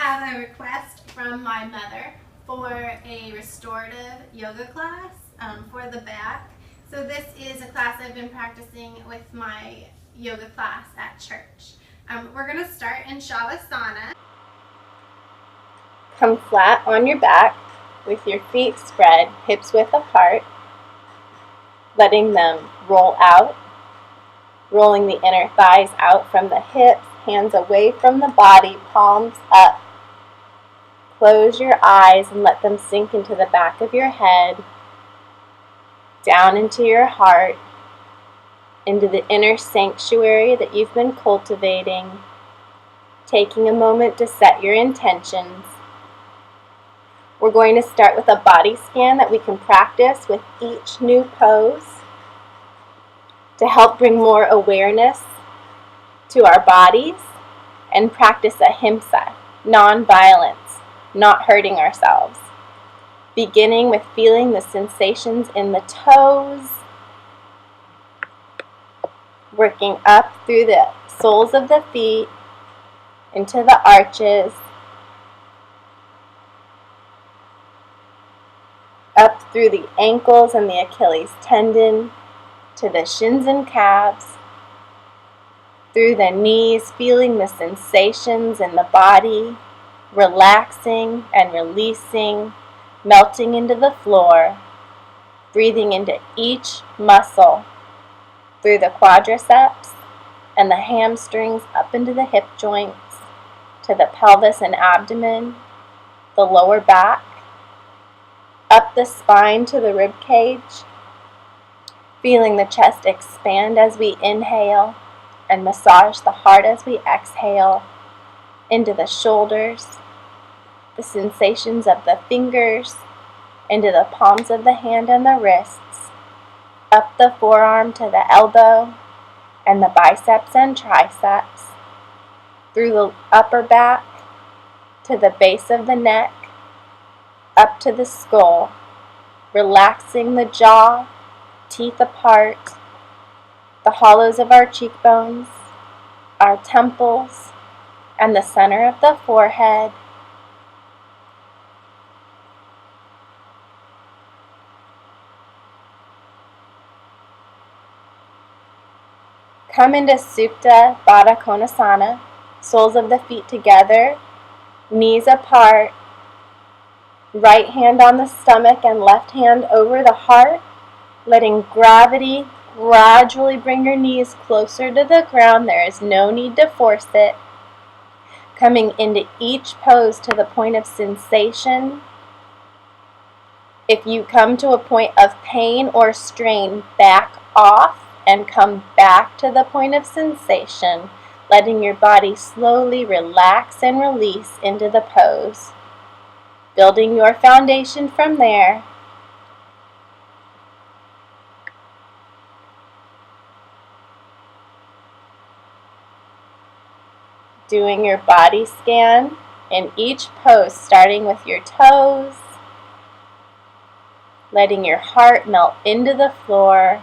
have a request from my mother for a restorative yoga class for the back. So this is a class I've been practicing with my yoga class at church. We're going to start in Shavasana. Come flat on your back with your feet spread, hips width apart, letting them roll out, rolling the inner thighs out from the hips, hands away from the body, palms up. Close your eyes and let them sink into the back of your head, down into your heart, into the inner sanctuary that you've been cultivating, taking a moment to set your intentions. We're going to start with a body scan that we can practice with each new pose to help bring more awareness to our bodies and practice ahimsa, non-violence, not hurting ourselves. Beginning with feeling the sensations in the toes, working up through the soles of the feet into the arches, up through the ankles and the Achilles tendon to the shins and calves, through the knees, feeling the sensations in the body, relaxing and releasing, melting into the floor, breathing into each muscle through the quadriceps and the hamstrings up into the hip joints, to the pelvis and abdomen, the lower back, up the spine to the rib cage, feeling the chest expand as we inhale and massage the heart as we exhale, into the shoulders, the sensations of the fingers, into the palms of the hand and the wrists, up the forearm to the elbow and the biceps and triceps, through the upper back to the base of the neck, up to the skull, relaxing the jaw, teeth apart, the hollows of our cheekbones, our temples, and the center of the forehead. Come into Supta Baddha Konasana, soles of the feet together, knees apart, right hand on the stomach and left hand over the heart, letting gravity gradually bring your knees closer to the ground. There is no need to force it. Coming into each pose to the point of sensation. If you come to a point of pain or strain, back off and come back to the point of sensation, letting your body slowly relax and release into the pose. Building your foundation from there. Doing your body scan in each pose, starting with your toes, letting your heart melt into the floor,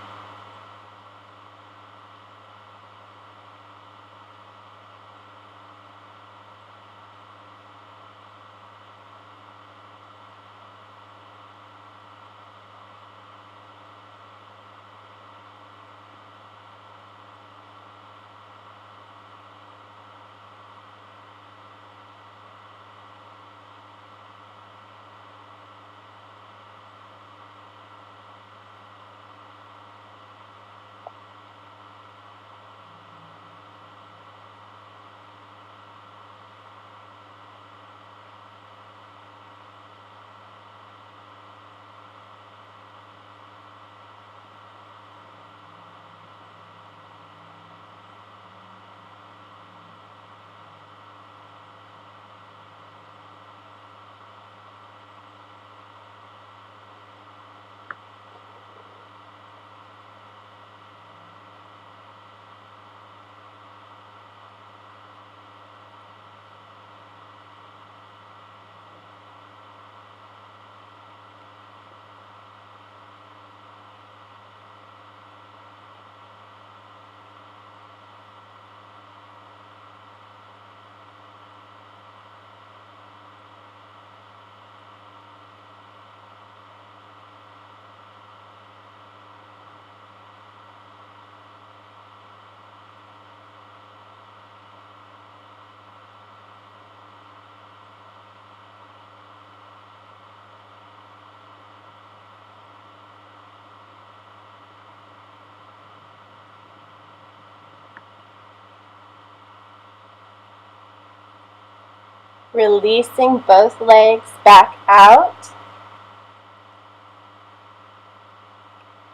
Releasing both legs back out.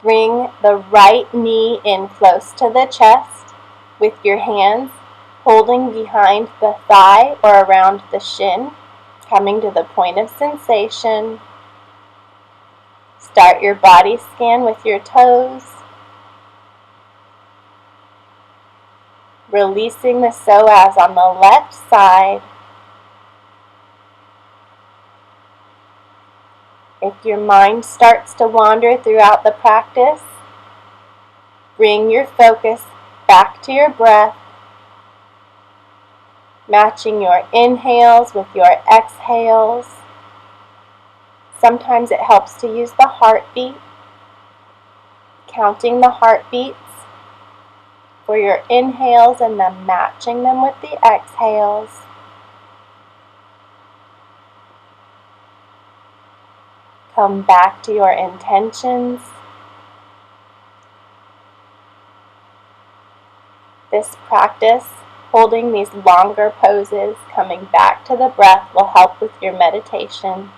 Bring the right knee in close to the chest with your hands holding behind the thigh or around the shin, coming to the point of sensation. Start your body scan with your toes. Releasing the psoas on the left side. If your mind starts to wander throughout the practice, bring your focus back to your breath, matching your inhales with your exhales. Sometimes it helps to use the heartbeat, counting the heartbeats for your inhales and then matching them with the exhales. Come back to your intentions. This practice, holding these longer poses, coming back to the breath, will help with your meditation.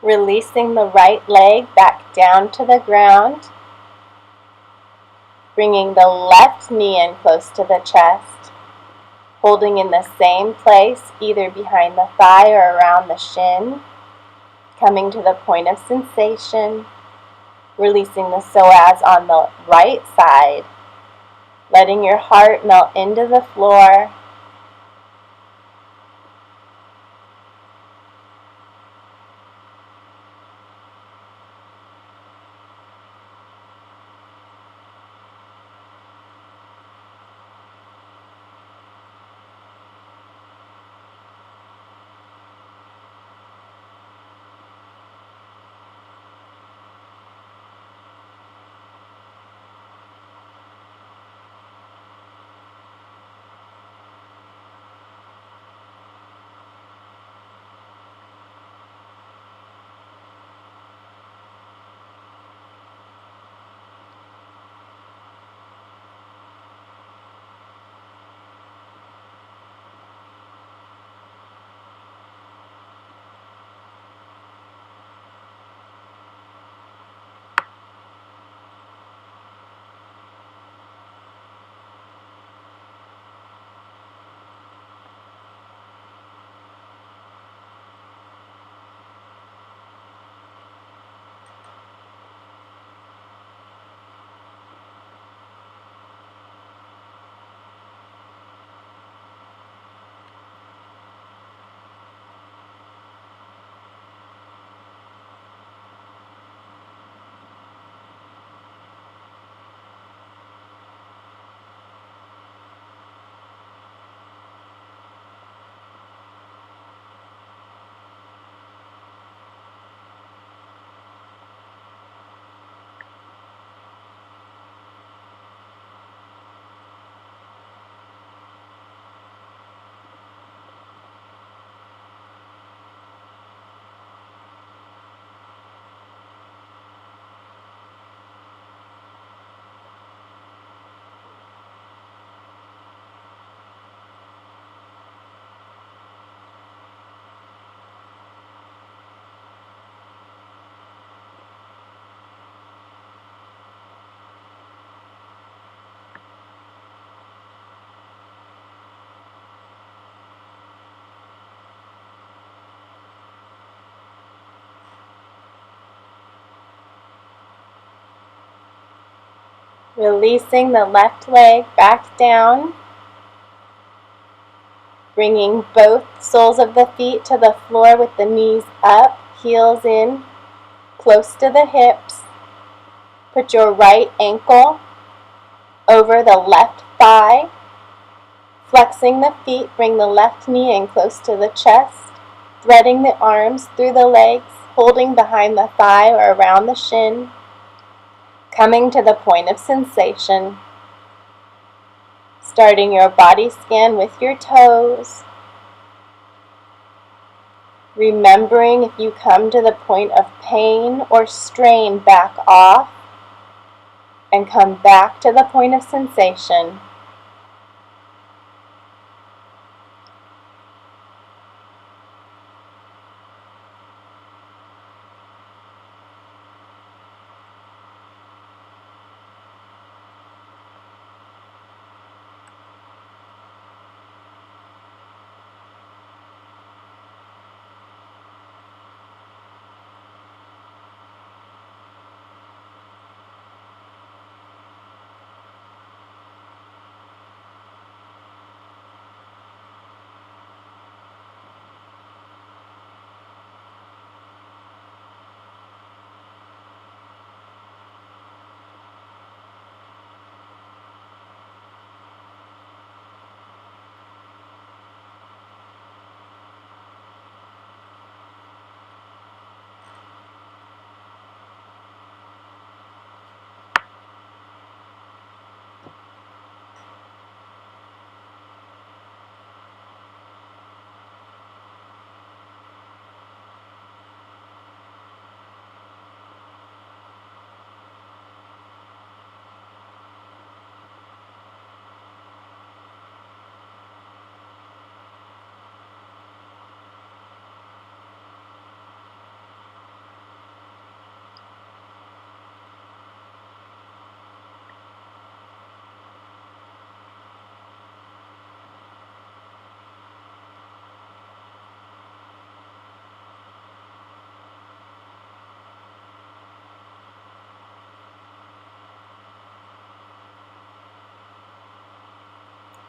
Releasing the right leg back down to the ground. Bringing the left knee in close to the chest. Holding in the same place, either behind the thigh or around the shin. Coming to the point of sensation. Releasing the psoas on the right side. Letting your heart melt into the floor. Releasing the left leg back down, bringing both soles of the feet to the floor with the knees up, heels in, close to the hips. Put your right ankle over the left thigh. Flexing the feet, bring the left knee in close to the chest. Threading the arms through the legs, holding behind the thigh or around the shin. Coming to the point of sensation. Starting your body scan with your toes. Remembering if you come to the point of pain or strain, back off and come back to the point of sensation.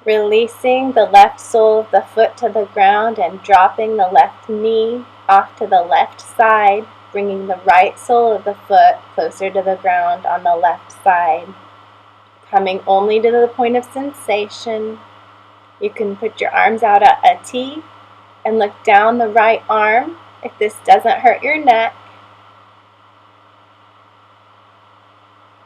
Releasing the left sole of the foot to the ground and dropping the left knee off to the left side, bringing the right sole of the foot closer to the ground on the left side. Coming only to the point of sensation. You can put your arms out at a T and look down the right arm if this doesn't hurt your neck.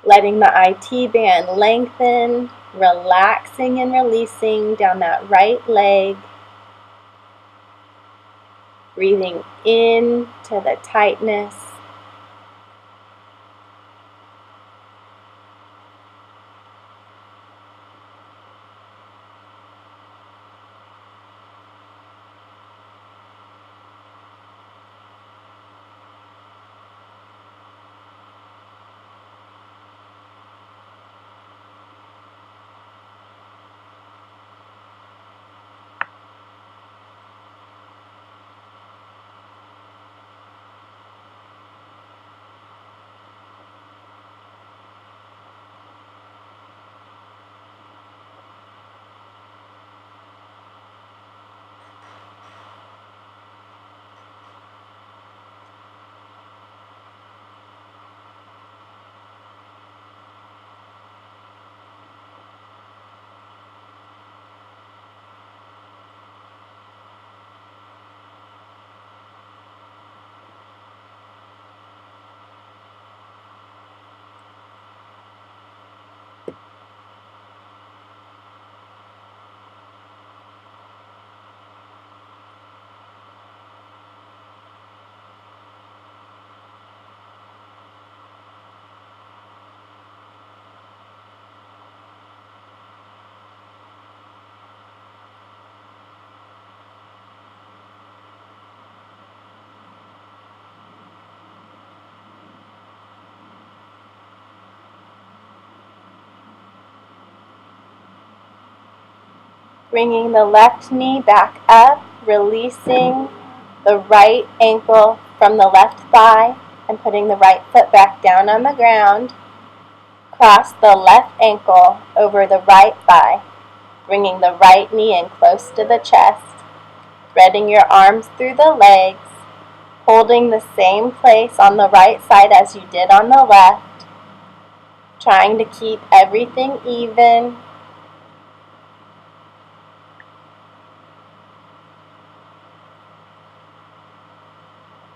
Letting the IT band lengthen, relaxing and releasing down that right leg. Breathing in to the tightness. Bringing the left knee back up, releasing the right ankle from the left thigh and putting the right foot back down on the ground. Cross the left ankle over the right thigh, bringing the right knee in close to the chest, threading your arms through the legs, holding the same place on the right side as you did on the left, trying to keep everything even.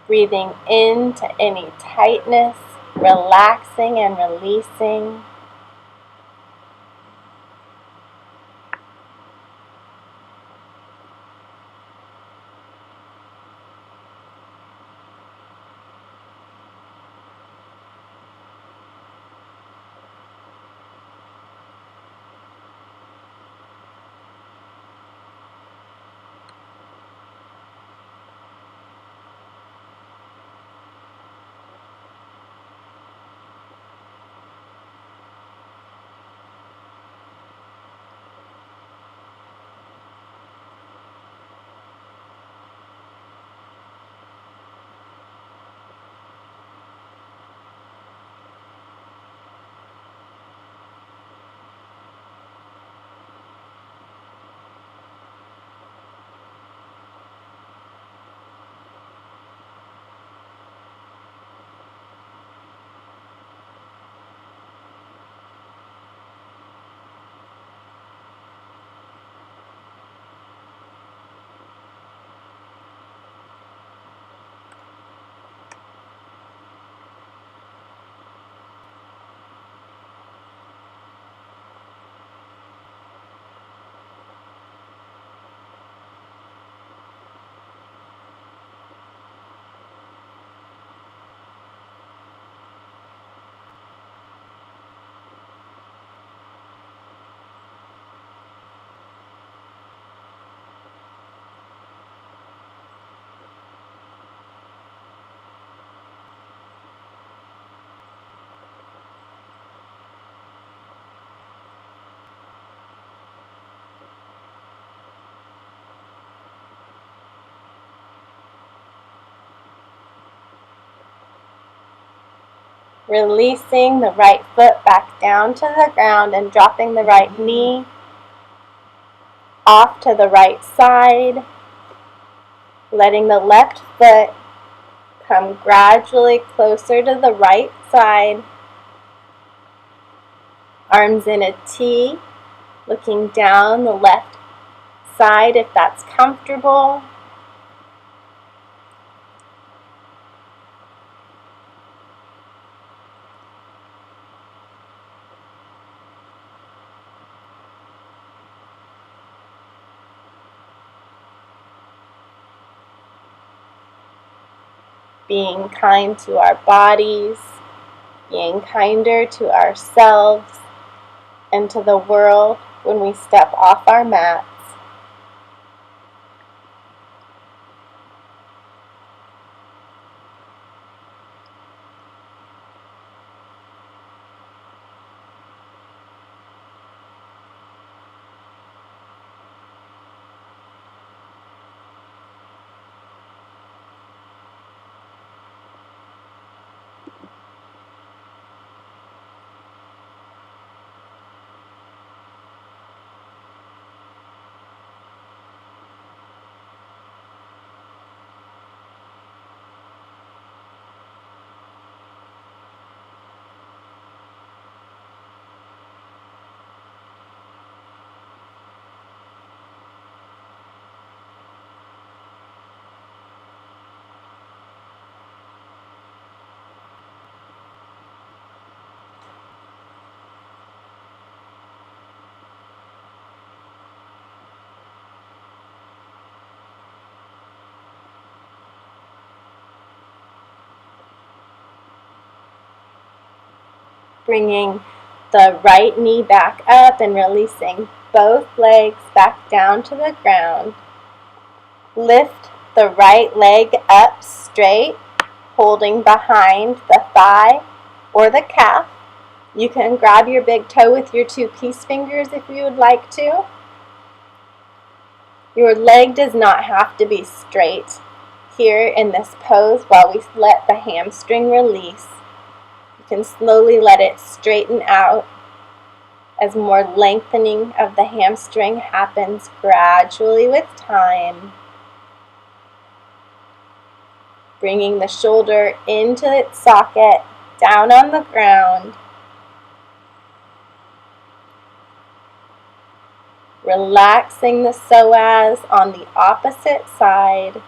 Breathing into any tightness, relaxing and releasing. Releasing the right foot back down to the ground and dropping the right knee off to the right side, letting the left foot come gradually closer to the right side, arms in a T, looking down the left side if that's comfortable. Being kind to our bodies, being kinder to ourselves and to the world when we step off our mats. Bringing the right knee back up and releasing both legs back down to the ground. Lift the right leg up straight, holding behind the thigh or the calf. You can grab your big toe with your two peace fingers if you would like to. Your leg does not have to be straight here in this pose while we let the hamstring release. can slowly let it straighten out as more lengthening of the hamstring happens gradually with time. Bringing the shoulder into its socket, down on the ground. Relaxing the psoas on the opposite side.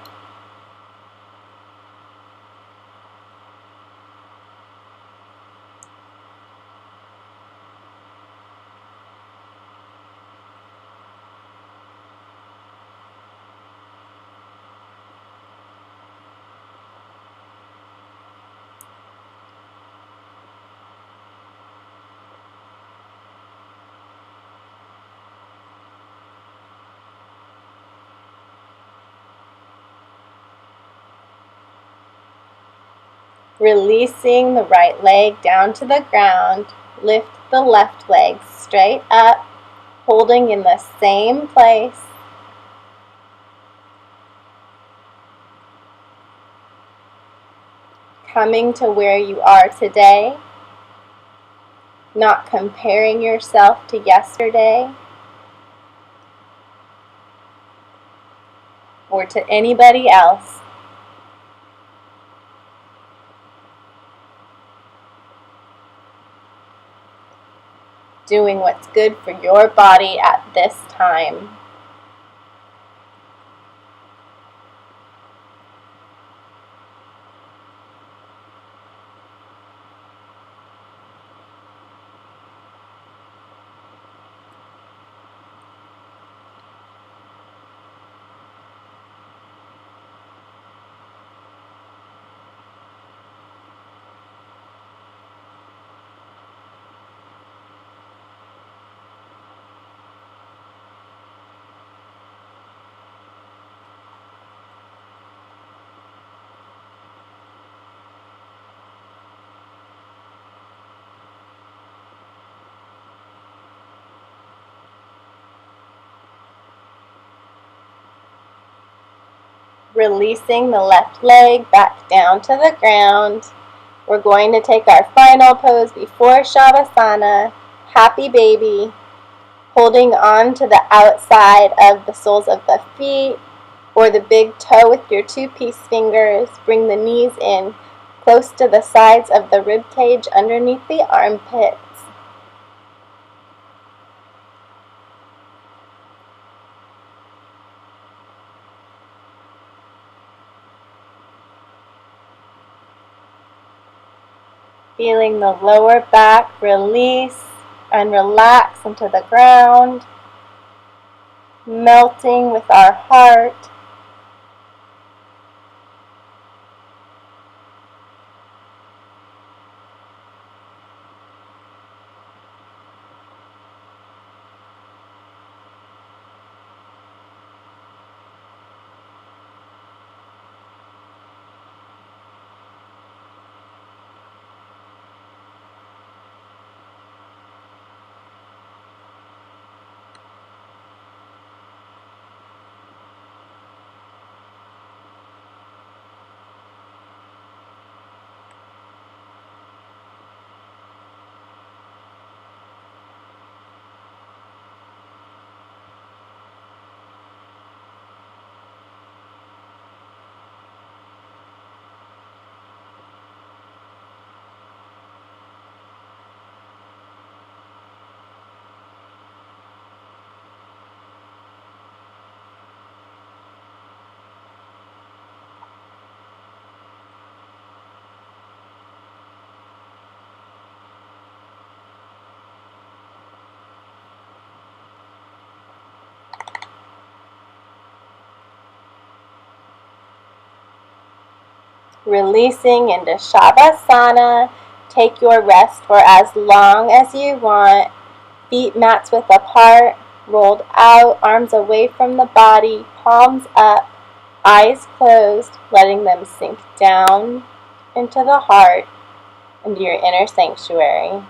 Releasing the right leg down to the ground, lift the left leg straight up, holding in the same place. Coming to where you are today, not comparing yourself to yesterday or to anybody else. Doing what's good for your body at this time. Releasing the left leg back down to the ground. We're going to take our final pose before Shavasana, Happy Baby, holding on to the outside of the soles of the feet or the big toe with your two-piece fingers. Bring the knees in close to the sides of the rib cage underneath the armpits. Feeling the lower back release and relax into the ground, melting with our heart. Releasing into Shavasana. Take your rest for as long as you want. Feet mats width apart, rolled out, arms away from the body, palms up, eyes closed, letting them sink down into the heart, into your inner sanctuary.